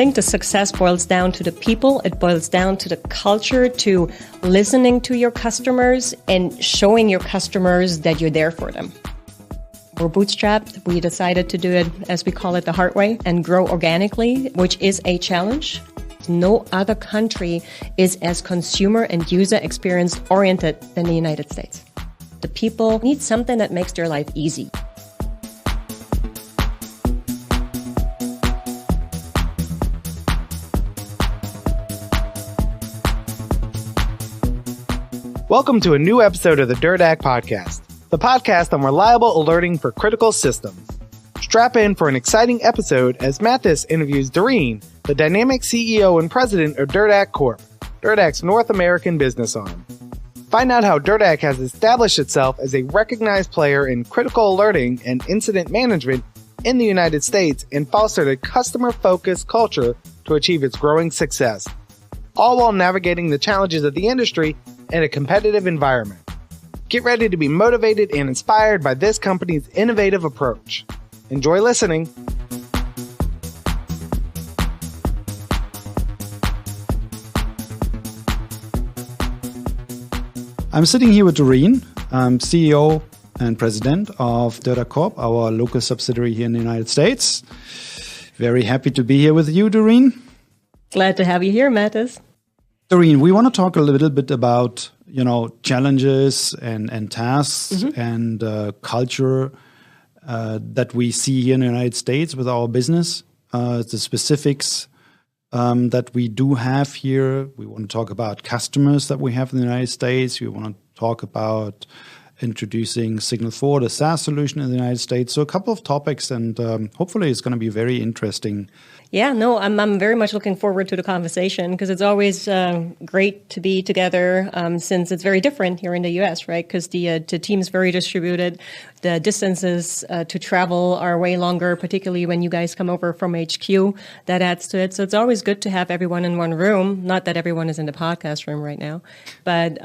think the success boils down to the people. It boils down to the culture, to listening to your customers and showing your customers that you're there for them. We're bootstrapped. We decided to do it, as we call it, the hard way and grow organically, which is a challenge. No other country is as consumer and user experience oriented than the United States. The people need something that makes their life easy. Welcome to a new episode of the Derdack Podcast, the podcast on reliable alerting for critical systems. Strap in for an exciting episode as Matthes interviews Doreen, the dynamic CEO and President of Derdack Corp, Derdack's North American business arm. Find out how Derdack has established itself as a recognized player in critical alerting and incident management in the United States and fostered a customer-focused culture to achieve its growing success, all while navigating the challenges of the industry in a competitive environment. Get ready to be motivated and inspired by this company's innovative approach. Enjoy listening. I'm sitting here with Doreen. I'm CEO and President of Derdack Corp, our local subsidiary here in the United States. Very happy to be here with you, Doreen. Glad to have you here, Matthes. Doreen, we want to talk a little bit about, challenges and tasks and culture that we see here in the United States with our business, the specifics that we do have here. We want to talk about customers that we have in the United States. We want to talk about introducing Signal 4, the SaaS solution in the United States. So a couple of topics, and hopefully it's going to be very interesting. Yeah, no, I'm very much looking forward to the conversation because it's always great to be together since it's very different here in the U.S., right? Because the team's very distributed. The distances to travel are way longer, particularly when you guys come over from HQ. That adds to it. So it's always good to have everyone in one room. Not that everyone is in the podcast room right now, but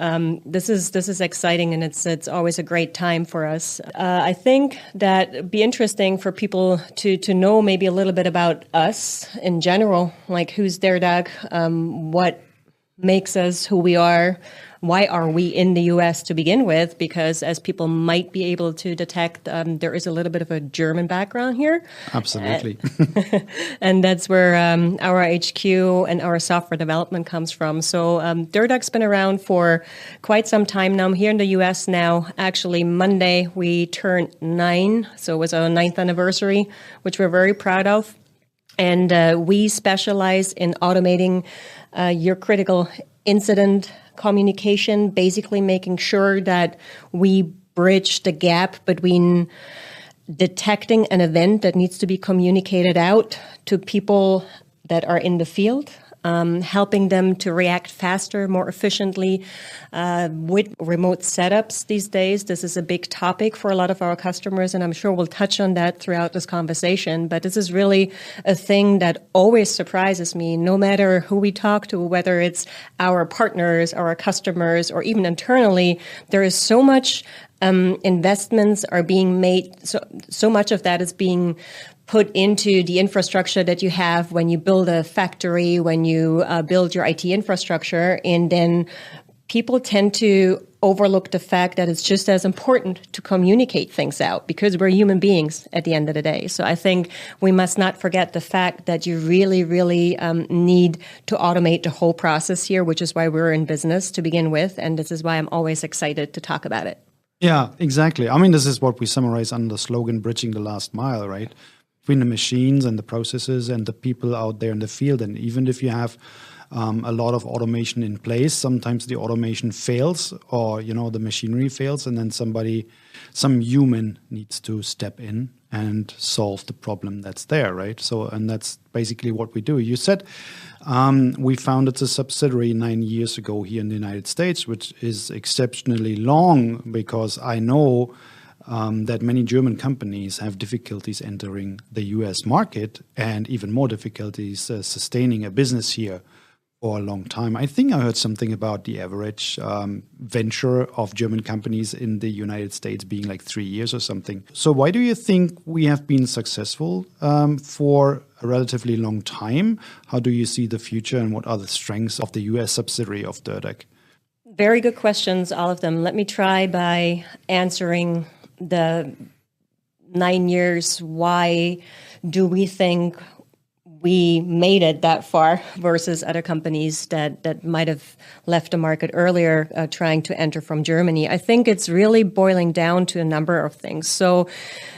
this is exciting, and it's always a great time for us. I think that it'd be interesting for people to know maybe a little bit about us in general, like who's Derdack, what makes us who we are, why are we in the U.S. to begin with? Because as people might be able to detect, there is a little bit of a German background here. Absolutely. And that's where our HQ and our software development comes from. So Derdack's been around for quite some time now. I'm here in the U.S. now. Actually, Monday, we turned 9. So it was our 9th anniversary, which we're very proud of. And we specialize in automating your critical incident communication, basically making sure that we bridge the gap between detecting an event that needs to be communicated out to people that are in the field, helping them to react faster, more efficiently with remote setups these days. This is a big topic for a lot of our customers, and I'm sure we'll touch on that throughout this conversation. But this is really a thing that always surprises me, no matter who we talk to, whether it's our partners, our customers, or even internally. There is so much investments are being made. So much of that is being put into the infrastructure that you have when you build a factory, when you build your IT infrastructure, and then people tend to overlook the fact that it's just as important to communicate things out because we're human beings at the end of the day. So I think we must not forget the fact that you really, really need to automate the whole process here, which is why we're in business to begin with. And this is why I'm always excited to talk about it. Yeah, exactly. I mean, this is what we summarize under the slogan, bridging the last mile, right? Between the machines and the processes and the people out there in the field. And even if you have a lot of automation in place, sometimes the automation fails or, the machinery fails, and then some human needs to step in and solve the problem that's there, right? So, and that's basically what we do. You said we founded a subsidiary 9 years ago here in the United States, which is exceptionally long because I know that many German companies have difficulties entering the US market and even more difficulties sustaining a business here. for a long time. I think I heard something about the average venture of German companies in the United States being like 3 years or something. So why do you think we have been successful for a relatively long time? How do you see the future, and what are the strengths of the US subsidiary of Derdack? Very good questions, all of them. Let me try by answering the 9 years. Why do we think we made it that far versus other companies that might have left the market earlier trying to enter from Germany? I think it's really boiling down to a number of things. So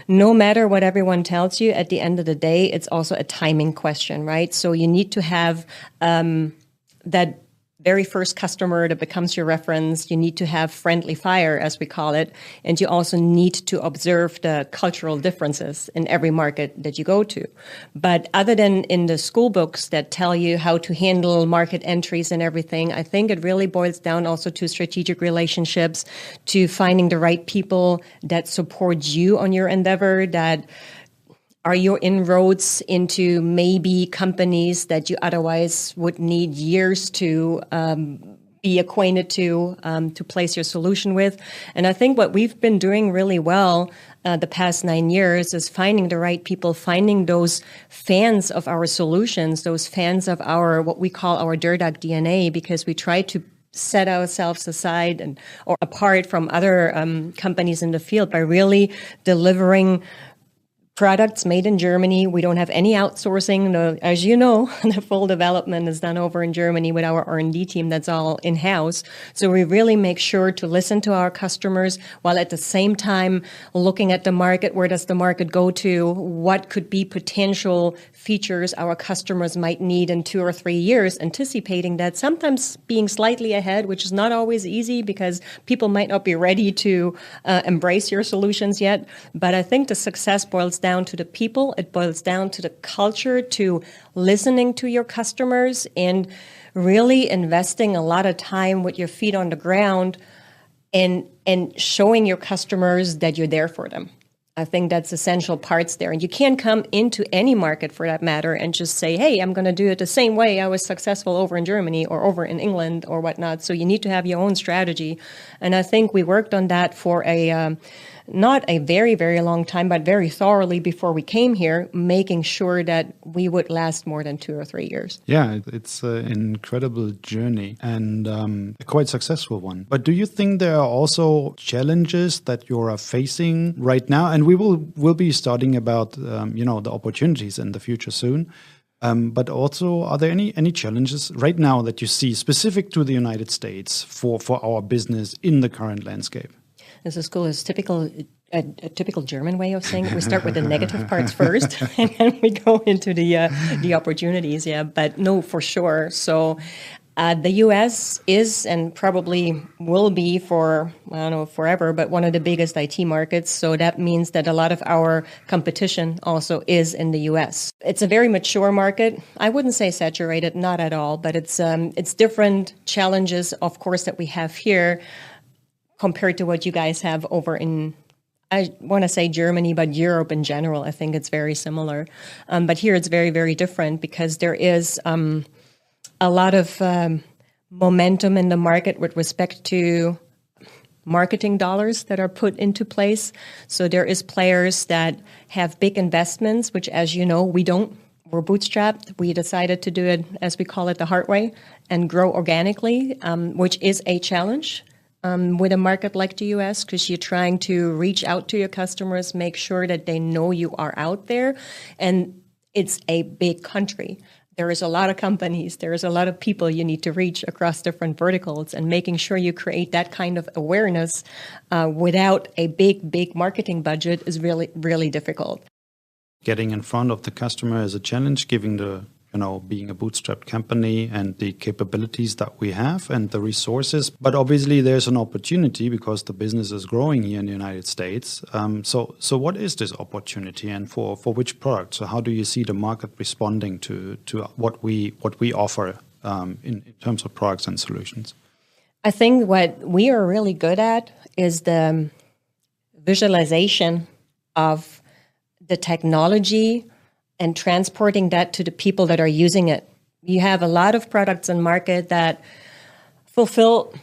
no matter what everyone tells you, at the end of the day, it's also a timing question, right? So you need to have that very first customer that becomes your reference. You need to have friendly fire, as we call it. And you also need to observe the cultural differences in every market that you go to. But other than in the school books that tell you how to handle market entries and everything, I think it really boils down also to strategic relationships, to finding the right people that support you on your endeavor, that are your inroads into maybe companies that you otherwise would need years to be acquainted to place your solution with. And I think what we've been doing really well the past 9 years is finding the right people, finding those fans of our solutions, those fans of our, what we call our Derdack DNA, because we try to set ourselves aside or apart from other companies in the field by really delivering products made in Germany. We don't have any outsourcing. As you know, the full development is done over in Germany with our R&D team. That's all in-house. So we really make sure to listen to our customers while at the same time looking at the market. Where does the market go to? What could be potential features our customers might need in 2 or 3 years, anticipating that, sometimes being slightly ahead, which is not always easy because people might not be ready to embrace your solutions yet. But I think the success boils down to the people. It boils down to the culture, to listening to your customers and really investing a lot of time with your feet on the ground and showing your customers that you're there for them. I think that's essential parts there. And you can't come into any market for that matter and just say, hey, I'm going to do it the same way I was successful over in Germany or over in England or whatnot. So you need to have your own strategy. And I think we worked on that for not a very, very long time, but very thoroughly before we came here, making sure that we would last more than 2 or 3 years. Yeah, it's an incredible journey and a quite successful one. But do you think there are also challenges that you are facing right now? And we'll be starting about the opportunities in the future soon. But also, are there any challenges right now that you see specific to the United States for our business in the current landscape? This is cool. It's a typical German way of saying it. We start with the negative parts first, and then we go into the opportunities. Yeah, but no, for sure. So the U.S. is and probably will be for, I don't know, forever, but one of the biggest IT markets. So that means that a lot of our competition also is in the U.S. It's a very mature market. I wouldn't say saturated, not at all, but it's different challenges, of course, that we have here compared to what you guys have over in, I want to say Germany, but Europe in general. I think it's very similar. But here it's very, very different because there is a lot of momentum in the market with respect to marketing dollars that are put into place. So there is players that have big investments, which, as you know, we don't. We're bootstrapped. We decided to do it, as we call it, the hard way and grow organically, which is a challenge. With a market like the U.S., because you're trying to reach out to your customers, make sure that they know you are out there. And it's a big country. There is a lot of companies. There is a lot of people you need to reach across different verticals, and making sure you create that kind of awareness without a big marketing budget is really, really difficult. Getting in front of the customer is a challenge, given being a bootstrapped company and the capabilities that we have and the resources. But obviously there's an opportunity because the business is growing here in the United States. So what is this opportunity, and for which product? So how do you see the market responding to what we offer in terms of products and solutions? I think what we are really good at is the visualization of the technology and transporting that to the people that are using it. You have a lot of products in market that fulfill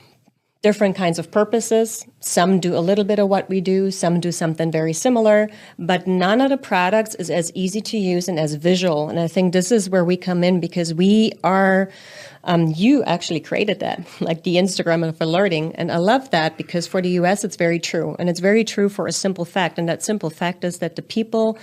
different kinds of purposes. Some do a little bit of what we do, some do something very similar, but none of the products is as easy to use and as visual. And I think this is where we come in, because we are, you actually created that, like the Instagram of alerting. And I love that, because for the US, it's very true. And it's very true for a simple fact. And that simple fact is that the people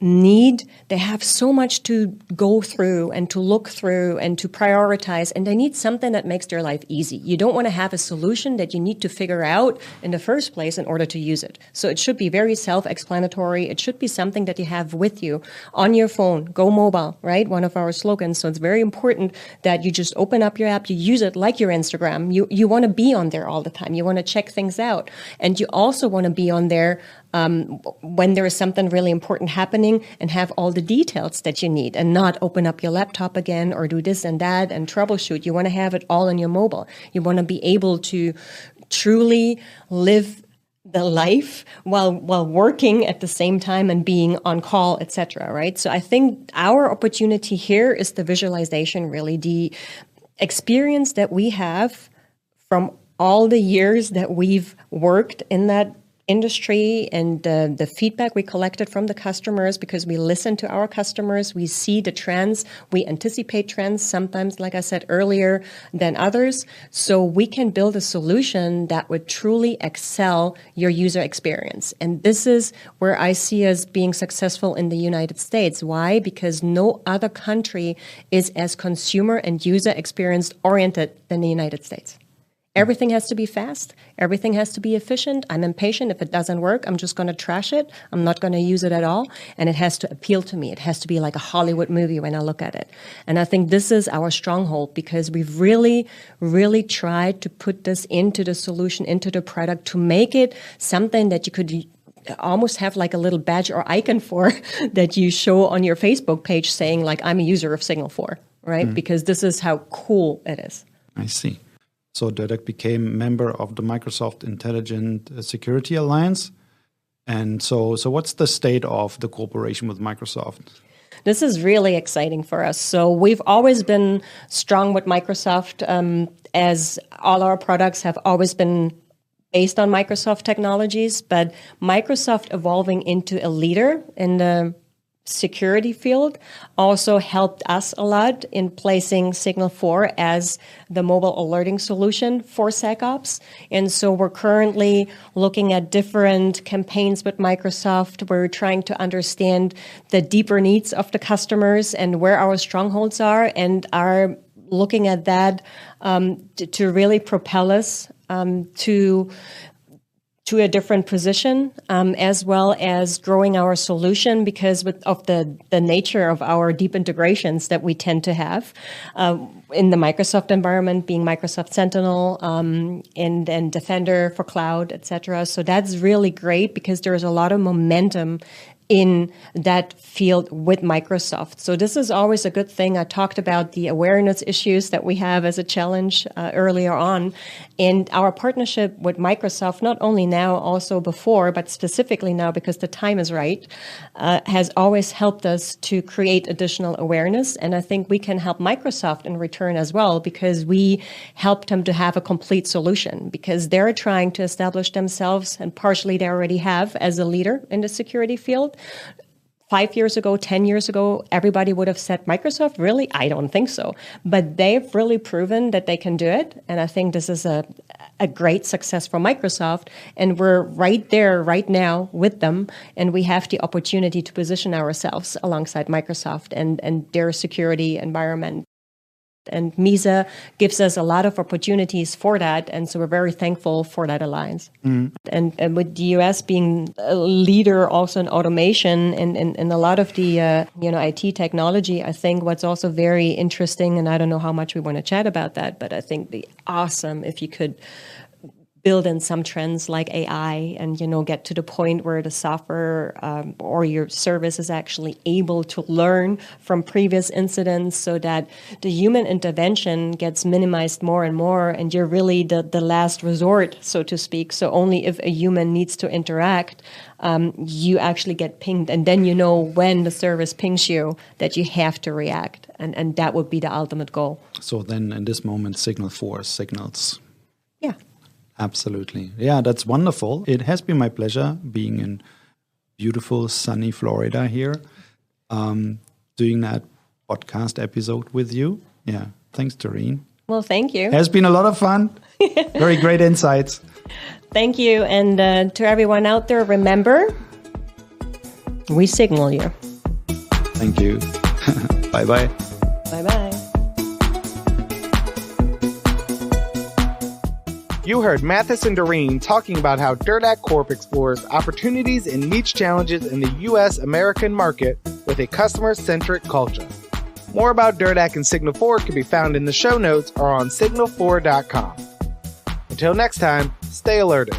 they have so much to go through and to look through and to prioritize, and they need something that makes their life easy. You don't want to have a solution that you need to figure out in the first place in order to use it. So it should be very self-explanatory. It should be something that you have with you on your phone. Go mobile, right? One of our slogans. So it's very important that you just open up your app, you use it like your Instagram. You want to be on there all the time. You want to check things out. And you also want to be on there when there is something really important happening, and have all the details that you need, and not open up your laptop again or do this and that and troubleshoot. You want to have it all on your mobile. You want to be able to truly live the life while working at the same time and being on call, etc. Right? So I think our opportunity here is the visualization, really the experience that we have from all the years that we've worked in that industry, and the feedback we collected from the customers, because we listen to our customers, we see the trends, we anticipate trends sometimes, like I said earlier, than others. So we can build a solution that would truly excel your user experience. And this is where I see us being successful in the United States. Why? Because no other country is as consumer and user experience oriented than the United States. Everything has to be fast. Everything has to be efficient. I'm impatient. If it doesn't work, I'm just going to trash it. I'm not going to use it at all. And it has to appeal to me. It has to be like a Hollywood movie when I look at it. And I think this is our stronghold, because we've really, really tried to put this into the solution, into the product, to make it something that you could almost have like a little badge or icon for that you show on your Facebook page saying, like, I'm a user of Signal 4, right? Because this is how cool it is. I see. So Derdack became a member of the Microsoft Intelligent Security Alliance. And so what's the state of the cooperation with Microsoft? This is really exciting for us. So we've always been strong with Microsoft, as all our products have always been based on Microsoft technologies, but Microsoft evolving into a leader in the security field also helped us a lot in placing Signal 4 as the mobile alerting solution for SecOps. And so we're currently looking at different campaigns with Microsoft. We're trying to understand the deeper needs of the customers and where our strongholds are, and are looking at that to really propel us to a different position, as well as growing our solution, because of the nature of our deep integrations that we tend to have in the Microsoft environment, being Microsoft Sentinel and Defender for cloud, etc. So that's really great, because there's a lot of momentum in that field with Microsoft. So this is always a good thing. I talked about the awareness issues that we have as a challenge earlier on. And our partnership with Microsoft, not only now, also before, but specifically now because the time is right, has always helped us to create additional awareness. And I think we can help Microsoft in return as well, because we helped them to have a complete solution, because they're trying to establish themselves, and partially they already have, as a leader in the security field. 5 years ago, 10 years ago, everybody would have said, Microsoft, really? I don't think so. But they've really proven that they can do it. And I think this is a great success for Microsoft. And we're right there right now with them. And we have the opportunity to position ourselves alongside Microsoft and their security environment. And MISA gives us a lot of opportunities for that. And so we're very thankful for that alliance. And with the US being a leader also in automation and a lot of the IT technology, I think what's also very interesting, and I don't know how much we want to chat about that, but I think it'd be awesome if you could build in some trends like AI and, get to the point where the software or your service is actually able to learn from previous incidents so that the human intervention gets minimized more and more, and you're really the last resort, so to speak. So only if a human needs to interact, you actually get pinged, and then when the service pings you that you have to react, and that would be the ultimate goal. So then in this moment, signal 4 signals. Yeah. Absolutely. Yeah, that's wonderful. It has been my pleasure being in beautiful, sunny Florida here, doing that podcast episode with you. Yeah. Thanks, Doreen. Well, thank you. It has been a lot of fun. Very great insights. Thank you. And to everyone out there, remember, we signal you. Thank you. Bye-bye. Bye-bye. You heard Matthes and Doreen talking about how Derdack Corp explores opportunities and niche challenges in the U.S. American market with a customer-centric culture. More about Derdack and Signal 4 can be found in the show notes or on signal4.com. Until next time, stay alerted.